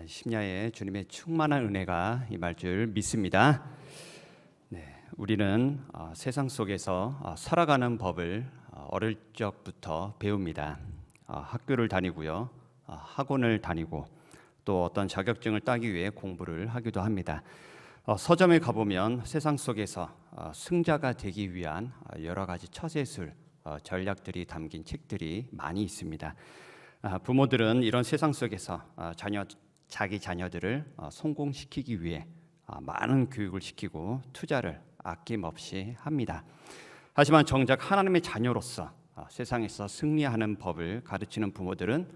심야에 주님의 충만한 은혜가 임할 줄 믿습니다. 우리는 세상 속에서 살아가는 법을 어릴 적부터 배웁니다. 학교를 다니고요, 학원을 다니고 또 어떤 자격증을 따기 위해 공부를 하기도 합니다. 서점에 가보면 세상 속에서 승자가 되기 위한 여러 가지 처세술, 전략들이 담긴 책들이 많이 있습니다. 부모들은 이런 세상 속에서 자기 자녀들을 성공시키기 위해 많은 교육을 시키고 투자를 아낌없이 합니다. 하지만 정작 하나님의 자녀로서 세상에서 승리하는 법을 가르치는 부모들은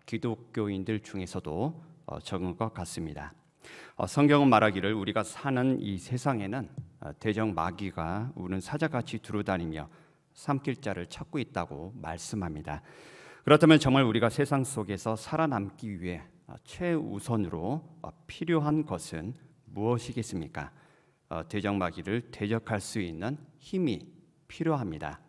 기독교인들 중에서도 적은 것 같습니다. 성경은 말하기를 우리가 사는 이 세상에는 대적 마귀가 우는 사자같이 두루다니며 삼킬 자를 찾고 있다고 말씀합니다. 그렇다면 정말 우리가 세상 속에서 살아남기 위해 최우선으로 필요한 것은 무엇이겠습니까? 대적 마귀를 대적할 수 있는 힘이 필요합니다.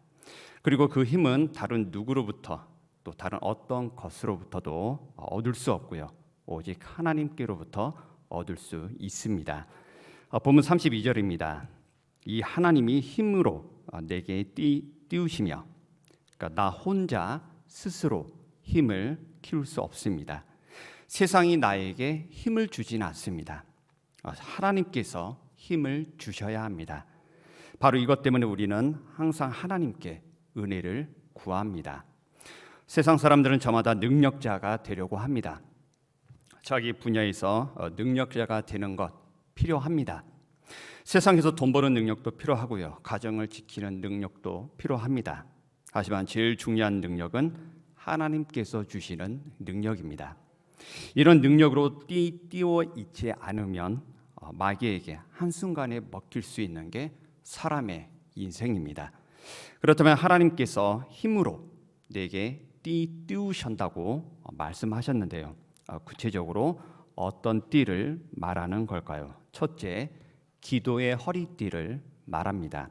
그리고 그 힘은 다른 누구로부터 또 다른 어떤 것으로부터도 얻을 수 없고요, 오직 하나님께로부터 얻을 수 있습니다. 본문 32절입니다. 이 하나님이 힘으로 내게 띄우시며, 그러니까 나 혼자 스스로 힘을 키울 수 없습니다. 세상이 나에게 힘을 주지는 않습니다. 하나님께서 힘을 주셔야 합니다. 바로 이것 때문에 우리는 항상 하나님께 은혜를 구합니다. 세상 사람들은 저마다 능력자가 되려고 합니다. 자기 분야에서 능력자가 되는 것 필요합니다. 세상에서 돈 버는 능력도 필요하고요, 가정을 지키는 능력도 필요합니다. 하지만 제일 중요한 능력은 하나님께서 주시는 능력입니다. 이런 능력으로 띄워 있지 않으면 마귀에게 한순간에 먹힐 수 있는 게 사람의 인생입니다. 그렇다면 하나님께서 힘으로 내게 띄우신다고 말씀하셨는데요, 구체적으로 어떤 띠를 말하는 걸까요? 첫째, 기도의 허리띠를 말합니다.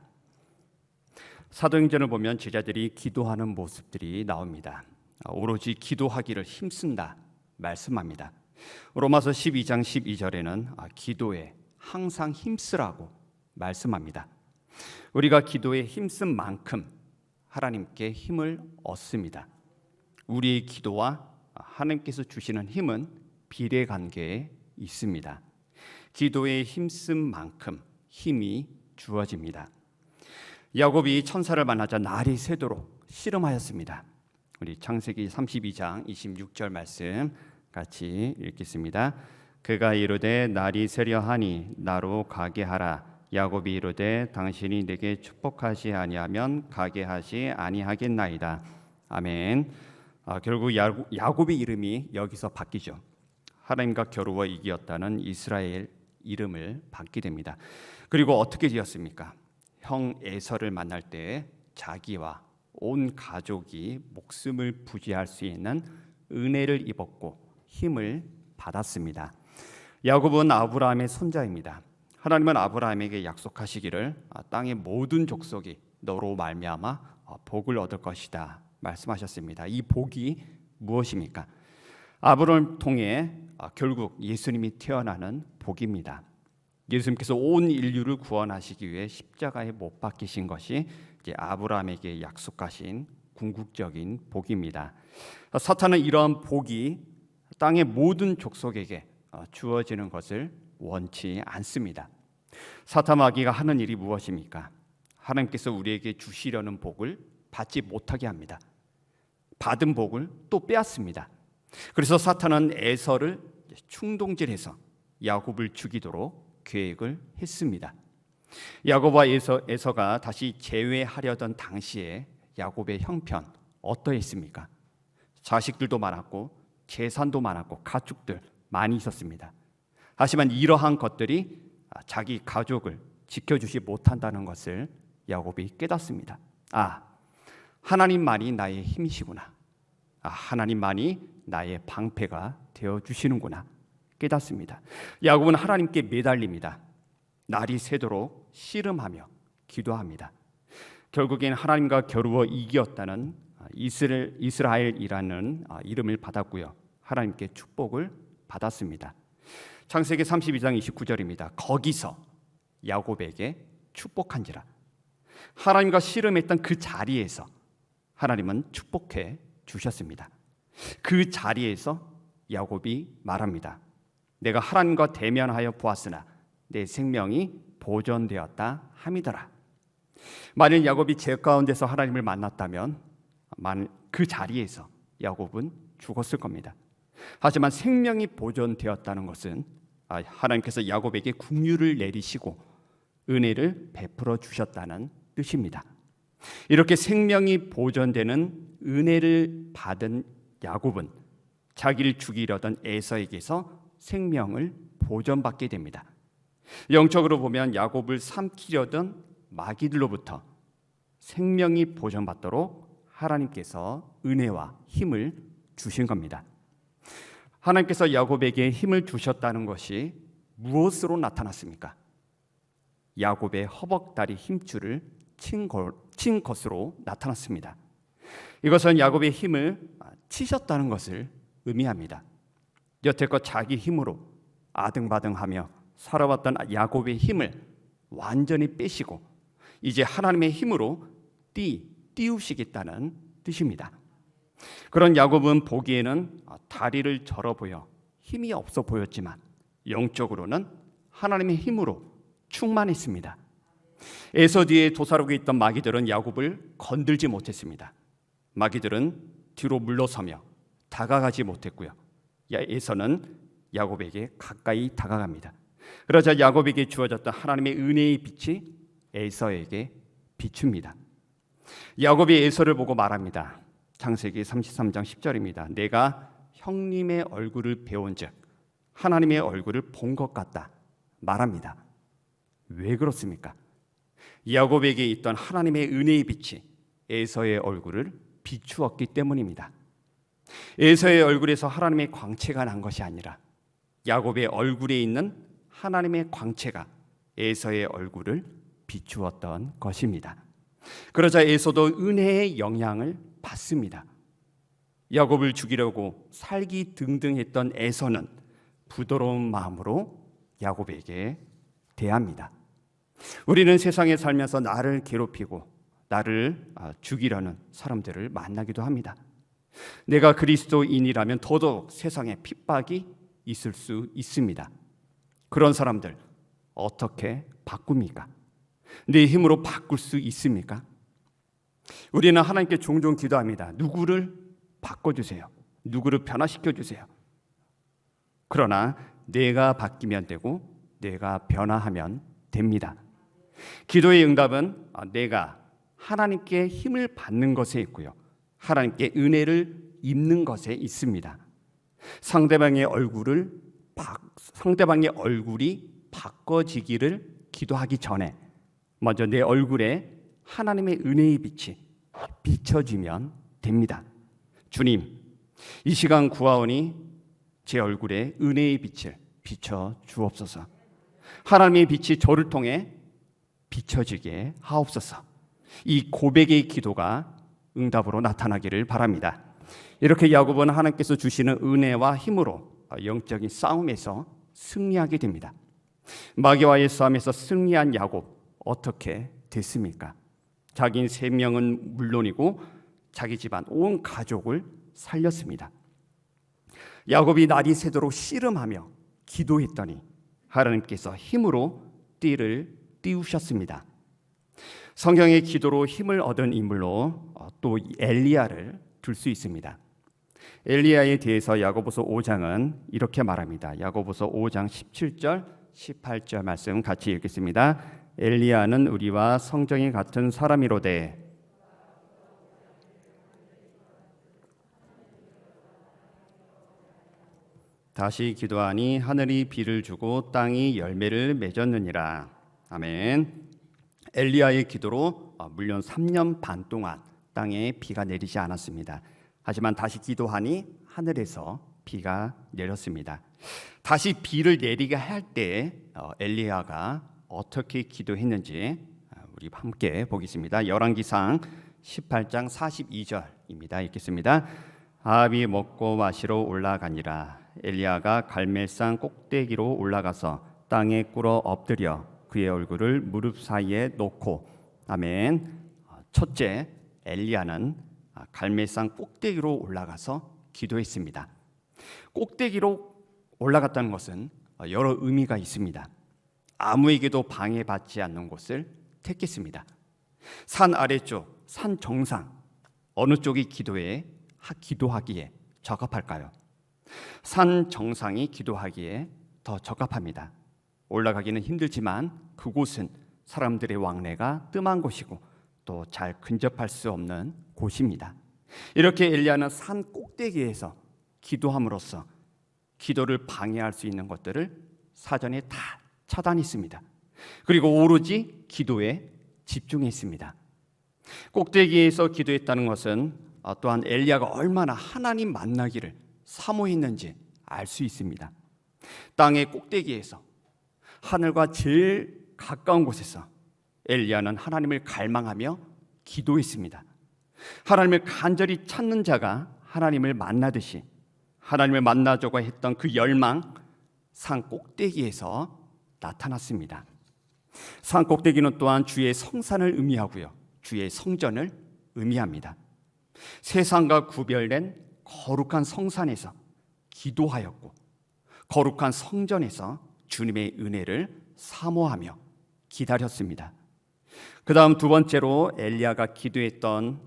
사도행전을 보면 제자들이 기도하는 모습들이 나옵니다. 오로지 기도하기를 힘쓴다 말씀합니다. 로마서 12장 12절에는 기도에 항상 힘쓰라고 말씀합니다. 우리가 기도에 힘쓴 만큼 하나님께 힘을 얻습니다. 우리의 기도와 하나님께서 주시는 힘은 비례관계에 있습니다. 기도에 힘쓴 만큼 힘이 주어집니다. 야곱이 천사를 만나자 날이 새도록 씨름하였습니다. 우리 창세기 32장 26절 말씀 같이 읽겠습니다. 그가 이르되 날이 새려하니 나로 가게 하라. 야곱이 이르되 당신이 내게 축복하시 아니하면 가게 하시 아니하겠나이다. 아멘. 결국 야곱의 이름이 여기서 바뀌죠. 하나님과 겨루어 이기었다는 이스라엘 이름을 받게 됩니다. 그리고 어떻게 지었습니까? 형 에서를 만날 때 자기와 온 가족이 목숨을 부지할 수 있는 은혜를 입었고 힘을 받았습니다. 야곱은 아브라함의 손자입니다. 하나님은 아브라함에게 약속하시기를 땅의 모든 족속이 너로 말미암아 복을 얻을 것이다 말씀하셨습니다. 이 복이 무엇입니까? 아브라함을 통해 결국 예수님이 태어나는 복입니다. 예수님께서 온 인류를 구원하시기 위해 십자가에 못 박히신 것이 이제 아브라함에게 약속하신 궁극적인 복입니다. 사탄은 이러한 복이 땅의 모든 족속에게 주어지는 것을 원치 않습니다. 사탄 마귀가 하는 일이 무엇입니까? 하나님께서 우리에게 주시려는 복을 받지 못하게 합니다. 받은 복을 또 빼앗습니다. 그래서 사탄은 에서를 충동질해서 야곱을 죽이도록 계획을 했습니다. 야곱과 에서가 다시 재회하려던 당시에 야곱의 형편 어떠했습니까? 자식들도 많았고 재산도 많았고 가축들 많이 있었습니다. 하지만 이러한 것들이 자기 가족을 지켜주지 못한다는 것을 야곱이 깨닫습니다. 하나님만이 나의 힘이시구나. 하나님만이 나의 방패가 되어주시는구나 깨닫습니다. 야곱은 하나님께 매달립니다. 날이 새도록 씨름하며 기도합니다. 결국엔 하나님과 겨루어 이겼다는 이스라엘이라는 이름을 받았고요, 하나님께 축복을 받았습니다. 창세기 32장 29절입니다. 거기서 야곱에게 축복한지라. 하나님과 씨름했던 그 자리에서 하나님은 축복해 주셨습니다. 그 자리에서 야곱이 말합니다. 내가 하나님과 대면하여 보았으나 내 생명이 보존되었다 함이더라. 만일 야곱이 죄 가운데서 하나님을 만났다면 그 자리에서 야곱은 죽었을 겁니다. 하지만 생명이 보존되었다는 것은 하나님께서 야곱에게 긍휼을 내리시고 은혜를 베풀어 주셨다는 뜻입니다. 이렇게 생명이 보존되는 은혜를 받은 야곱은 자기를 죽이려던 에서에게서 생명을 보존받게 됩니다. 영적으로 보면 야곱을 삼키려던 마귀들로부터 생명이 보존받도록 하나님께서 은혜와 힘을 주신 겁니다. 하나님께서 야곱에게 힘을 주셨다는 것이 무엇으로 나타났습니까? 야곱의 허벅다리 힘줄을 친 것으로 나타났습니다. 이것은 야곱의 힘을 치셨다는 것을 의미합니다. 여태껏 자기 힘으로 아등바등하며 살아왔던 야곱의 힘을 완전히 빼시고 이제 하나님의 힘으로 띄우시겠다는 뜻입니다. 그런 야곱은 보기에는 다리를 절어 보여 힘이 없어 보였지만 영적으로는 하나님의 힘으로 충만했습니다. 에서 뒤에 도사록에 있던 마귀들은 야곱을 건들지 못했습니다. 마귀들은 뒤로 물러서며 다가가지 못했고요. 에서는 야곱에게 가까이 다가갑니다. 그러자 야곱에게 주어졌던 하나님의 은혜의 빛이 에서에게 비춥니다. 야곱이 에서를 보고 말합니다. 창세기 33장 10절입니다. 내가 형님의 얼굴을 배운즉 하나님의 얼굴을 본 것 같다 말합니다. 왜 그렇습니까? 야곱에게 있던 하나님의 은혜의 빛이 에서의 얼굴을 비추었기 때문입니다. 에서의 얼굴에서 하나님의 광채가 난 것이 아니라 야곱의 얼굴에 있는 하나님의 광채가 에서의 얼굴을 비추었던 것입니다. 그러자 에서도 은혜의 영향을 받습니다. 야곱을 죽이려고 살기등등했던 에서는 부드러운 마음으로 야곱에게 대합니다. 우리는 세상에 살면서 나를 괴롭히고 나를 죽이려는 사람들을 만나기도 합니다. 내가 그리스도인이라면 더더욱 세상에 핍박이 있을 수 있습니다. 그런 사람들 어떻게 바꿉니까? 내 힘으로 바꿀 수 있습니까? 우리는 하나님께 종종 기도합니다. 누구를 바꿔주세요. 누구를 변화시켜주세요. 그러나 내가 바뀌면 되고 내가 변화하면 됩니다. 기도의 응답은 내가 하나님께 힘을 받는 것에 있고요. 하나님께 은혜를 입는 것에 있습니다. 상대방의 얼굴이 바꿔지기를 기도하기 전에 먼저 내 얼굴에 하나님의 은혜의 빛이 비춰지면 됩니다. 주님, 이 시간 구하오니 제 얼굴에 은혜의 빛을 비춰 주옵소서. 하나님의 빛이 저를 통해 비춰지게 하옵소서. 이 고백의 기도가 응답으로 나타나기를 바랍니다. 이렇게 야곱은 하나님께서 주시는 은혜와 힘으로 영적인 싸움에서 승리하게 됩니다. 마귀와의 싸움에서 승리한 야곱 어떻게 됐습니까? 자기 생명은 물론이고 자기 집안 온 가족을 살렸습니다. 야곱이 날이 새도록 씨름하며 기도했더니 하나님께서 힘으로 띠를 띄우셨습니다. 성경의 기도로 힘을 얻은 인물로 또 엘리야를 들 수 있습니다. 엘리야에 대해서 야고보서 5장은 이렇게 말합니다. 야고보서 5장 17절 18절 말씀 같이 읽겠습니다. 엘리야는 우리와 성정이 같은 사람이로되 다시 기도하니 하늘이 비를 주고 땅이 열매를 맺었느니라. 아멘. 엘리야의 기도로 물론 3년 반 동안 땅에 비가 내리지 않았습니다. 하지만 다시 기도하니 하늘에서 비가 내렸습니다. 다시 비를 내리게 할 때 엘리야가 어떻게 기도했는지 우리 함께 보겠습니다. 열왕기상 18장 42절입니다. 읽겠습니다. 아합이 먹고 마시러 올라가니라. 엘리야가 갈멜산 꼭대기로 올라가서 땅에 꿇어 엎드려 그의 얼굴을 무릎 사이에 놓고. 아멘. 첫째, 엘리야는 갈멜산 꼭대기로 올라가서 기도했습니다. 꼭대기로 올라갔다는 것은 여러 의미가 있습니다. 아무에게도 방해받지 않는 곳을 택했습니다. 산 아래쪽, 산 정상, 어느 쪽이 기도하기에 적합할까요? 산 정상이 기도하기에 더 적합합니다. 올라가기는 힘들지만 그곳은 사람들의 왕래가 뜸한 곳이고 또 잘 근접할 수 없는 곳입니다. 이렇게 엘리야는 산 꼭대기에서 기도함으로써 기도를 방해할 수 있는 것들을 사전에 다 차단했습니다. 그리고 오로지 기도에 집중했습니다. 꼭대기에서 기도했다는 것은 또한 엘리야가 얼마나 하나님 만나기를 사모했는지 알 수 있습니다. 땅의 꼭대기에서 하늘과 제일 가까운 곳에서 엘리야는 하나님을 갈망하며 기도했습니다. 하나님을 간절히 찾는 자가 하나님을 만나듯이 하나님을 만나자고 했던 그 열망, 산 꼭대기에서 나타났습니다. 산 꼭대기는 또한 주의 성산을 의미하고요, 주의 성전을 의미합니다. 세상과 구별된 거룩한 성산에서 기도하였고 거룩한 성전에서 주님의 은혜를 사모하며 기다렸습니다. 그 다음 두 번째로 엘리야가 기도했던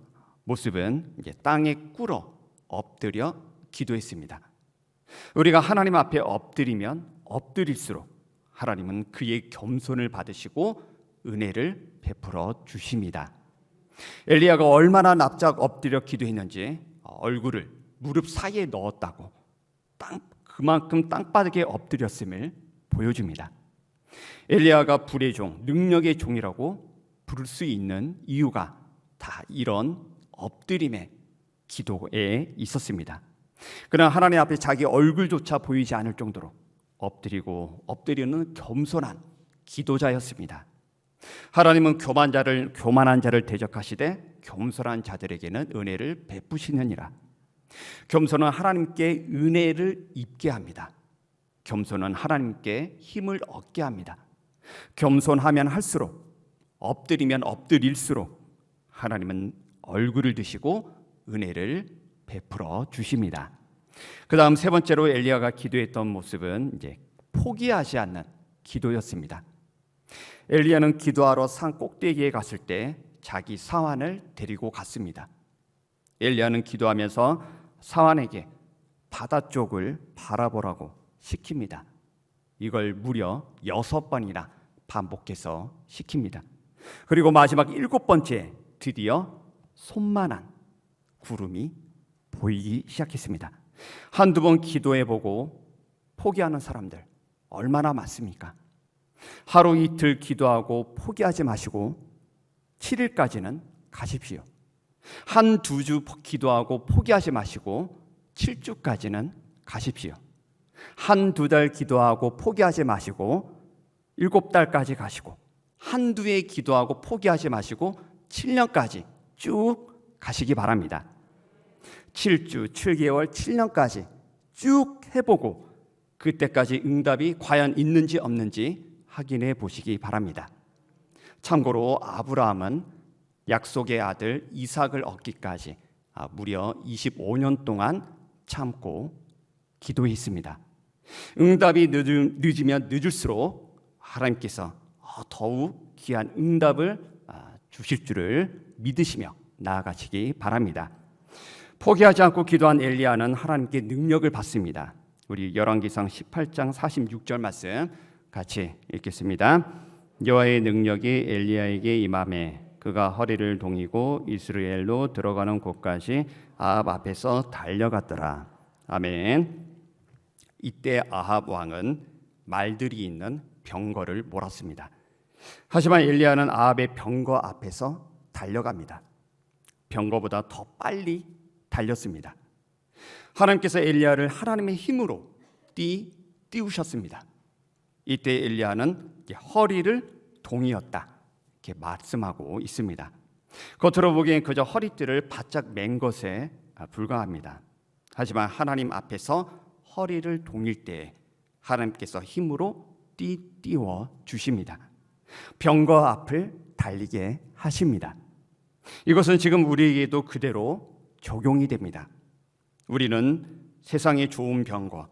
모습은 이제 땅에 꿇어 엎드려 기도했습니다. 우리가 하나님 앞에 엎드리면 엎드릴수록 하나님은 그의 겸손을 받으시고 은혜를 베풀어 주십니다. 엘리야가 얼마나 납작 엎드려 기도했는지 얼굴을 무릎 사이에 넣었다고 그만큼 땅바닥에 엎드렸음을 보여줍니다. 엘리야가 불의 종, 능력의 종이라고 부를 수 있는 이유가 다 이런 엎드림의 기도에 있었습니다. 그러나 하나님 앞에 자기 얼굴조차 보이지 않을 정도로 엎드리는 겸손한 기도자였습니다. 하나님은 교만한 자를 대적하시되 겸손한 자들에게는 은혜를 베푸시느니라. 겸손은 하나님께 은혜를 입게 합니다. 겸손은 하나님께 힘을 얻게 합니다. 겸손하면 할수록, 엎드리면 엎드릴수록 하나님은 얼굴을 드시고 은혜를 베풀어 주십니다. 그 다음 세 번째로 엘리야가 기도했던 모습은 이제 포기하지 않는 기도였습니다. 엘리야는 기도하러 산 꼭대기에 갔을 때 자기 사환을 데리고 갔습니다. 엘리야는 기도하면서 사환에게 바다 쪽을 바라보라고 시킵니다. 이걸 무려 6번이나 반복해서 시킵니다. 그리고 마지막 7번째 드디어 손만한 구름이 보이기 시작했습니다. 한두 번 기도해보고 포기하는 사람들 얼마나 많습니까? 하루 이틀 기도하고 포기하지 마시고 7일까지는 가십시오. 한두 주 기도하고 포기하지 마시고 7주까지는 가십시오. 한두 달 기도하고 포기하지 마시고 7달까지 가시고 한두 해 기도하고 포기하지 마시고 7년까지 쭉 가시기 바랍니다. 7주, 7개월, 7년까지 쭉 해보고 그때까지 응답이 과연 있는지 없는지 확인해 보시기 바랍니다. 참고로 아브라함은 약속의 아들 이삭을 얻기까지 무려 25년 동안 참고 기도했습니다. 응답이 늦으면 늦을수록 하나님께서 더욱 귀한 응답을 주실 줄을 믿으시며 나아가시기 바랍니다. 포기하지 않고 기도한 엘리야는 하나님께 능력을 받습니다. 우리 열왕기상 18장 46절 말씀 같이 읽겠습니다. 여호와의 능력이 엘리야에게 임하매 그가 허리를 동이고 이스라엘로 들어가는 곳까지 아합 앞에서 달려갔더라. 아멘. 이때 아합 왕은 말들이 있는 병거를 몰았습니다. 하지만 엘리야는 아합의 병거 앞에서 달려갑니다. 병거보다 더 빨리 달렸습니다. 하나님께서 엘리야를 하나님의 힘으로 띄우셨습니다. 이때 엘리야는 허리를 동이었다 이렇게 말씀하고 있습니다. 겉으로 보기엔 그저 허리띠를 바짝 맨 것에 불과합니다. 하지만 하나님 앞에서 허리를 동일 때 하나님께서 힘으로 띄워 주십니다. 병과 앞을 달리게 하십니다. 이것은 지금 우리에게도 그대로 적용이 됩니다. 우리는 세상의 좋은 병과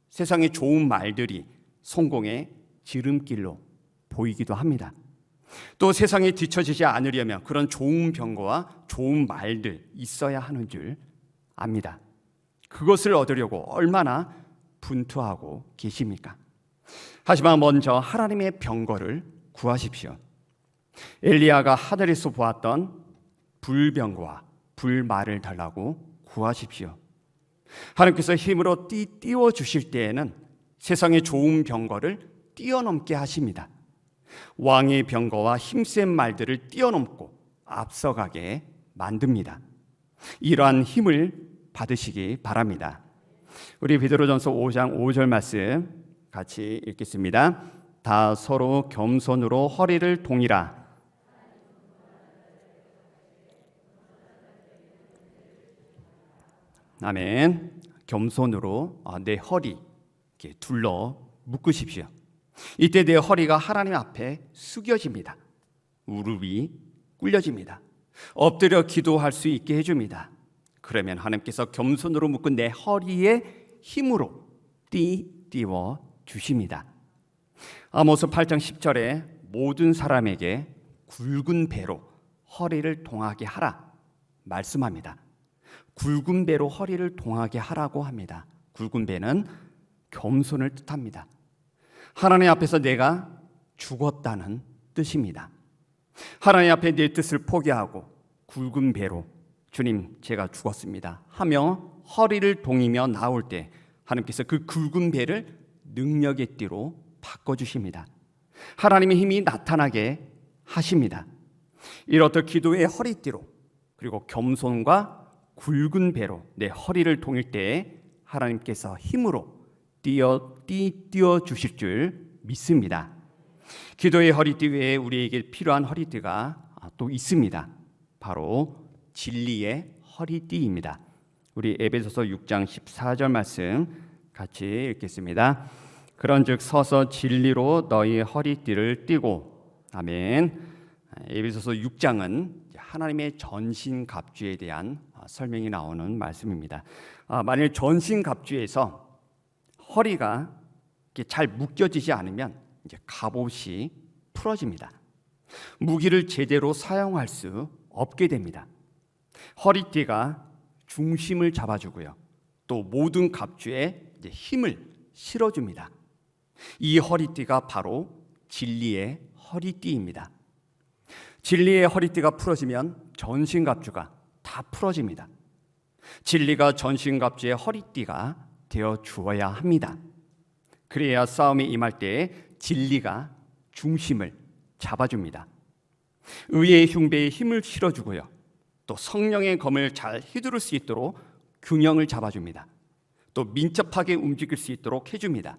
세상의 좋은 말들이 성공의 지름길로 보이기도 합니다. 또 세상에 뒤처지지 않으려면 그런 좋은 병과 좋은 말들 있어야 하는 줄 압니다. 그것을 얻으려고 얼마나 분투하고 계십니까? 하지만 먼저 하나님의 병거를 구하십시오. 엘리야가 하늘에서 보았던 불병과 불말을 달라고 구하십시오. 하나님께서 힘으로 띄워 주실 때에는 세상의 좋은 병거를 뛰어넘게 하십니다. 왕의 병거와 힘센 말들을 뛰어넘고 앞서가게 만듭니다. 이러한 힘을 받으시기 바랍니다. 우리 베드로전서 5장 5절 말씀 같이 읽겠습니다. 다 서로 겸손으로 허리를 동이라. 아멘. 겸손으로 내 허리 이렇게 둘러 묶으십시오. 이때 내 허리가 하나님 앞에 숙여집니다. 무릎이 꿇려집니다. 엎드려 기도할 수 있게 해줍니다. 그러면 하나님께서 겸손으로 묶은 내 허리에 힘으로 띄워 주십니다. 아모스 8장 10절에 모든 사람에게 굵은 배로 허리를 동하게 하라 말씀합니다. 굵은 배로 허리를 동하게 하라고 합니다. 굵은 배는 겸손을 뜻합니다. 하나님 앞에서 내가 죽었다는 뜻입니다. 하나님 앞에 내 뜻을 포기하고 굵은 배로 주님 제가 죽었습니다 하며 허리를 동이며 나올 때 하나님께서 그 굵은 배를 능력의 띠로 바꿔주십니다. 하나님의 힘이 나타나게 하십니다. 이렇듯 기도의 허리띠로 그리고 겸손과 굵은 배로 내 허리를 동일 때에 하나님께서 힘으로 띄워 주실 줄 믿습니다. 기도의 허리띠 외에 우리에게 필요한 허리띠가 또 있습니다. 바로 진리의 허리띠입니다. 우리 에베소서 6장 14절 말씀 같이 읽겠습니다. 그런즉 서서 진리로 너희 허리띠를 띠고. 아멘. 에베소서 6장은 하나님의 전신갑주에 대한 설명이 나오는 말씀입니다. 만일 전신갑주에서 허리가 잘 묶여지지 않으면 이제 갑옷이 풀어집니다. 무기를 제대로 사용할 수 없게 됩니다. 허리띠가 중심을 잡아주고요. 또 모든 갑주에 이제 힘을 실어줍니다. 이 허리띠가 바로 진리의 허리띠입니다. 진리의 허리띠가 풀어지면 전신갑주가 다 풀어집니다. 진리가 전신갑주의 허리띠가 되어 주어야 합니다. 그래야 싸움에 임할 때에 진리가 중심을 잡아줍니다. 의의 흉배에 힘을 실어주고요. 또 성령의 검을 잘 휘두를 수 있도록 균형을 잡아줍니다. 또 민첩하게 움직일 수 있도록 해줍니다.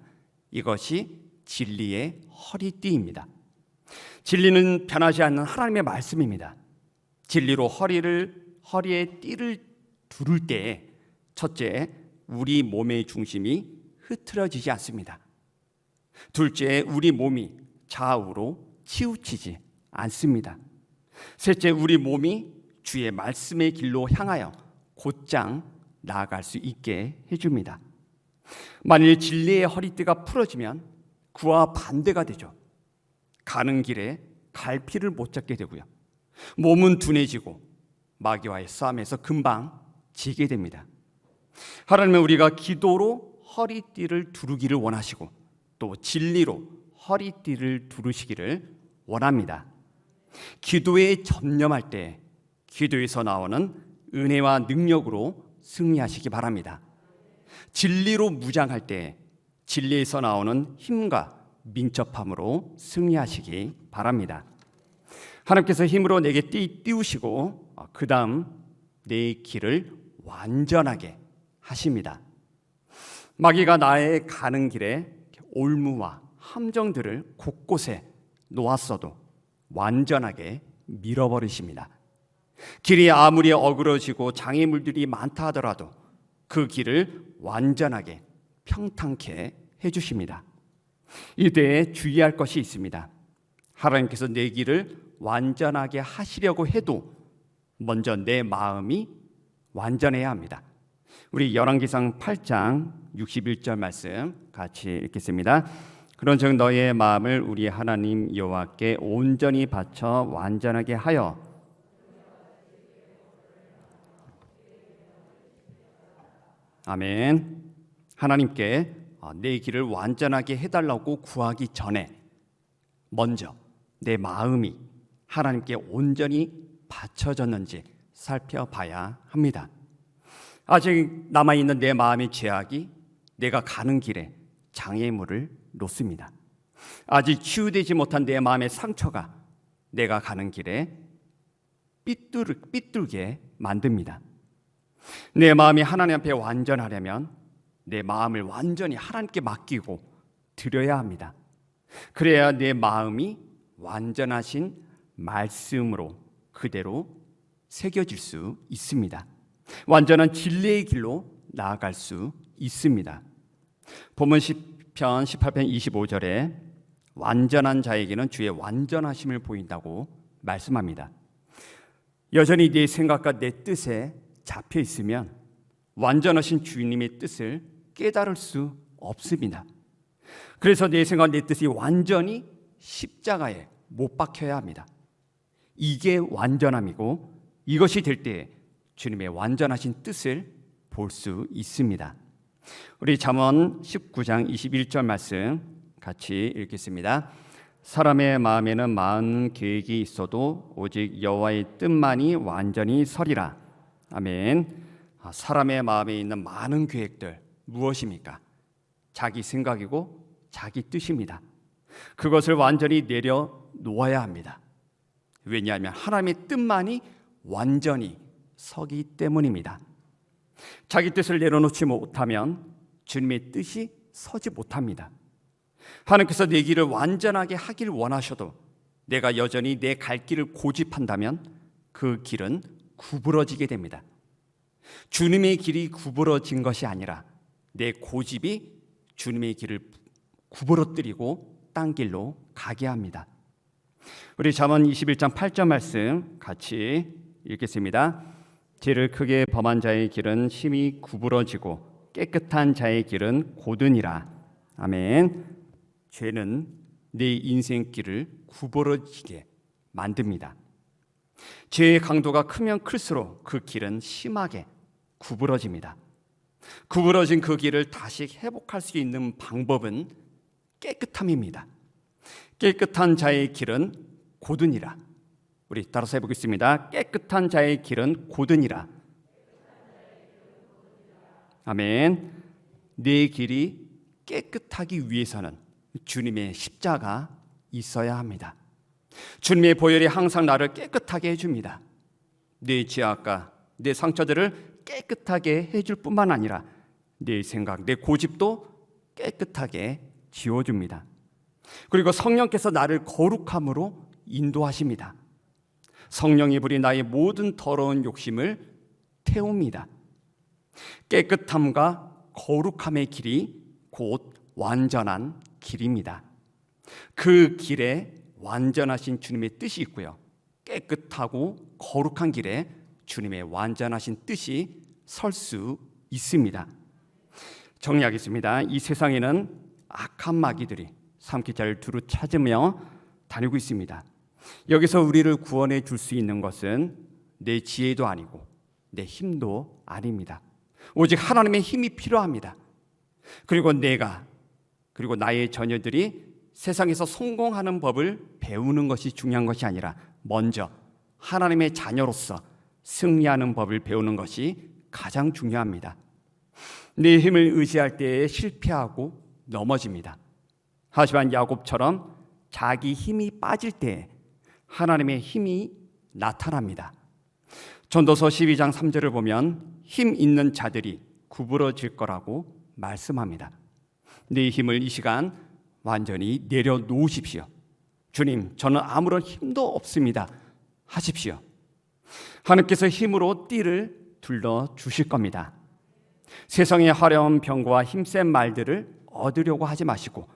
이것이 진리의 허리띠입니다. 진리는 변하지 않는 하나님의 말씀입니다. 진리로 허리에 띠를 두를 때에 첫째, 우리 몸의 중심이 흐트러지지 않습니다. 둘째, 우리 몸이 좌우로 치우치지 않습니다. 셋째, 우리 몸이 주의 말씀의 길로 향하여 곧장 나아갈 수 있게 해줍니다. 만일 진리의 허리띠가 풀어지면 그와 반대가 되죠. 가는 길에 갈피를 못 잡게 되고요. 몸은 둔해지고 마귀와의 싸움에서 금방 지게 됩니다. 하나님은 우리가 기도로 허리띠를 두르기를 원하시고 또 진리로 허리띠를 두르시기를 원합니다. 기도에 전념할 때 기도에서 나오는 은혜와 능력으로 승리하시기 바랍니다. 진리로 무장할 때 진리에서 나오는 힘과 민첩함으로 승리하시기 바랍니다. 하나님께서 힘으로 내게 띄우시고 그 다음 내 길을 완전하게 하십니다. 마귀가 나의 가는 길에 올무와 함정들을 곳곳에 놓았어도 완전하게 밀어버리십니다. 길이 아무리 어그러지고 장애물들이 많다 하더라도 그 길을 완전하게 평탄케 해주십니다. 이때 주의할 것이 있습니다. 하나님께서 내 길을 완전하게 하시려고 해도 먼저 내 마음이 완전해야 합니다. 우리 열왕기상 8장 61절 말씀 같이 읽겠습니다. 그런즉 너의 마음을 우리 하나님 여호와께 온전히 바쳐 완전하게 하여 아멘. 하나님께 내 길을 완전하게 해달라고 구하기 전에 먼저 내 마음이 하나님께 온전히 바쳐졌는지 살펴봐야 합니다. 아직 남아있는 내 마음의 죄악이 내가 가는 길에 장애물을 놓습니다. 아직 치유되지 못한 내 마음의 상처가 내가 가는 길에 삐뚤게 만듭니다. 내 마음이 하나님 앞에 완전하려면 내 마음을 완전히 하나님께 맡기고 드려야 합니다. 그래야 내 마음이 완전하신 말씀으로 그대로 새겨질 수 있습니다. 완전한 진리의 길로 나아갈 수 있습니다. 본문 시편 18편 25절에 완전한 자에게는 주의 완전하심을 보인다고 말씀합니다. 여전히 내 생각과 내 뜻에 잡혀 있으면 완전하신 주님의 뜻을 깨달을 수 없습니다. 그래서 내 생각, 내 뜻이 완전히 십자가에 못 박혀야 합니다. 이게 완전함이고 이것이 될 때 주님의 완전하신 뜻을 볼 수 있습니다. 우리 잠언 19장 21절 말씀 같이 읽겠습니다. 사람의 마음에는 많은 계획이 있어도 오직 여호와의 뜻만이 완전히 서리라. 아멘. 사람의 마음에 있는 많은 계획들 무엇입니까? 자기 생각이고 자기 뜻입니다. 그것을 완전히 내려놓아야 합니다. 왜냐하면 하나님의 뜻만이 완전히 서기 때문입니다. 자기 뜻을 내려놓지 못하면 주님의 뜻이 서지 못합니다. 하나님께서 내 길을 완전하게 하길 원하셔도 내가 여전히 내 갈 길을 고집한다면 그 길은 구부러지게 됩니다. 주님의 길이 구부러진 것이 아니라 내 고집이 주님의 길을 구부러뜨리고 딴 길로 가게 합니다. 우리 잠언 21장 8절 말씀 같이 읽겠습니다. 죄를 크게 범한 자의 길은 심히 구부러지고 깨끗한 자의 길은 고드니라. 아멘. 죄는 내 인생길을 구부러지게 만듭니다. 죄의 강도가 크면 클수록 그 길은 심하게 구부러집니다. 구부러진 그 길을 다시 회복할 수 있는 방법은 깨끗함입니다. 깨끗한 자의 길은 고드니라. 우리 따라서 해보겠습니다. 깨끗한 자의 길은 고드니라. 아멘. 내 길이 깨끗하기 위해서는 주님의 십자가 있어야 합니다. 주님의 보혈이 항상 나를 깨끗하게 해줍니다. 내 죄악과 내 상처들을 깨끗하게 해줄 뿐만 아니라 내 생각, 내 고집도 깨끗하게 지워줍니다. 그리고 성령께서 나를 거룩함으로 인도하십니다. 성령의 불이 나의 모든 더러운 욕심을 태웁니다. 깨끗함과 거룩함의 길이 곧 완전한 길입니다. 그 길에 완전하신 주님의 뜻이 있고요. 깨끗하고 거룩한 길에 주님의 완전하신 뜻이 설 수 있습니다. 정리하겠습니다. 이 세상에는 악한 마귀들이 삼키자를 두루 찾으며 다니고 있습니다. 여기서 우리를 구원해 줄 수 있는 것은 내 지혜도 아니고 내 힘도 아닙니다. 오직 하나님의 힘이 필요합니다. 그리고 내가 그리고 나의 자녀들이 세상에서 성공하는 법을 배우는 것이 중요한 것이 아니라 먼저 하나님의 자녀로서 승리하는 법을 배우는 것이 가장 중요합니다. 내 힘을 의지할 때에 실패하고 넘어집니다. 하지만 야곱처럼 자기 힘이 빠질 때 하나님의 힘이 나타납니다. 전도서 12장 3절을 보면 힘 있는 자들이 구부러질 거라고 말씀합니다. 내 힘을 이 시간 완전히 내려놓으십시오. 주님, 저는 아무런 힘도 없습니다. 하십시오. 하나님께서 힘으로 띠를 둘러 주실 겁니다. 세상의 화려한 병거와 힘센 말들을 얻으려고 하지 마시고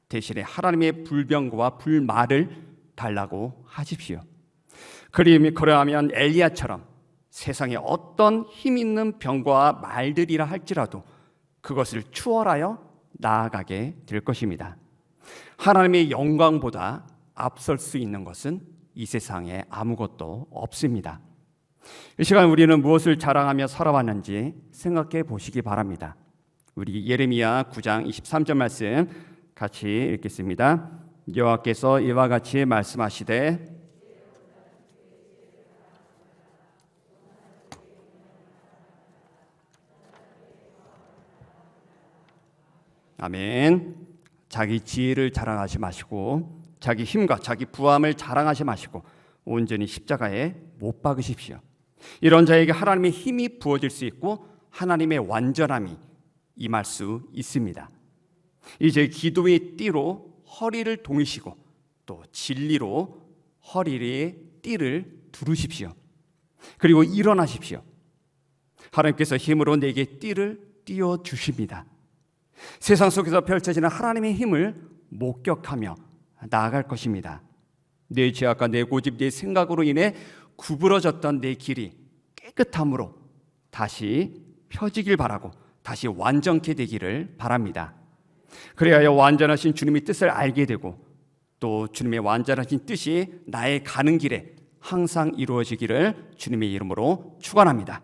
대신에 하나님의 불병거와 불말을 달라고 하십시오. 그러하면 엘리야처럼 세상에 어떤 힘 있는 병거와 말들이라 할지라도 그것을 추월하여 나아가게 될 것입니다. 하나님의 영광보다 앞설 수 있는 것은 이 세상에 아무것도 없습니다. 이 시간 우리는 무엇을 자랑하며 살아왔는지 생각해 보시기 바랍니다. 우리 예레미야 9장 23절 말씀 같이 읽겠습니다. 여호와께서 이와 같이 말씀하시되 아멘. 자기 지혜를 자랑하지 마시고 자기 힘과 자기 부함을 자랑하지 마시고 온전히 십자가에 못 박으십시오. 이런 자에게 하나님의 힘이 부어질 수 있고 하나님의 완전함이 임할 수 있습니다. 이제 기도의 띠로 허리를 동이시고 또 진리로 허리의 띠를 두르십시오. 그리고 일어나십시오. 하나님께서 힘으로 내게 띠를 띄워 주십니다. 세상 속에서 펼쳐지는 하나님의 힘을 목격하며 나아갈 것입니다. 내 죄악과 내 고집, 내 생각으로 인해 구부러졌던 내 길이 깨끗함으로 다시 펴지길 바라고 다시 완전케 되기를 바랍니다. 그래야 완전하신 주님의 뜻을 알게 되고 또 주님의 완전하신 뜻이 나의 가는 길에 항상 이루어지기를 주님의 이름으로 축원합니다.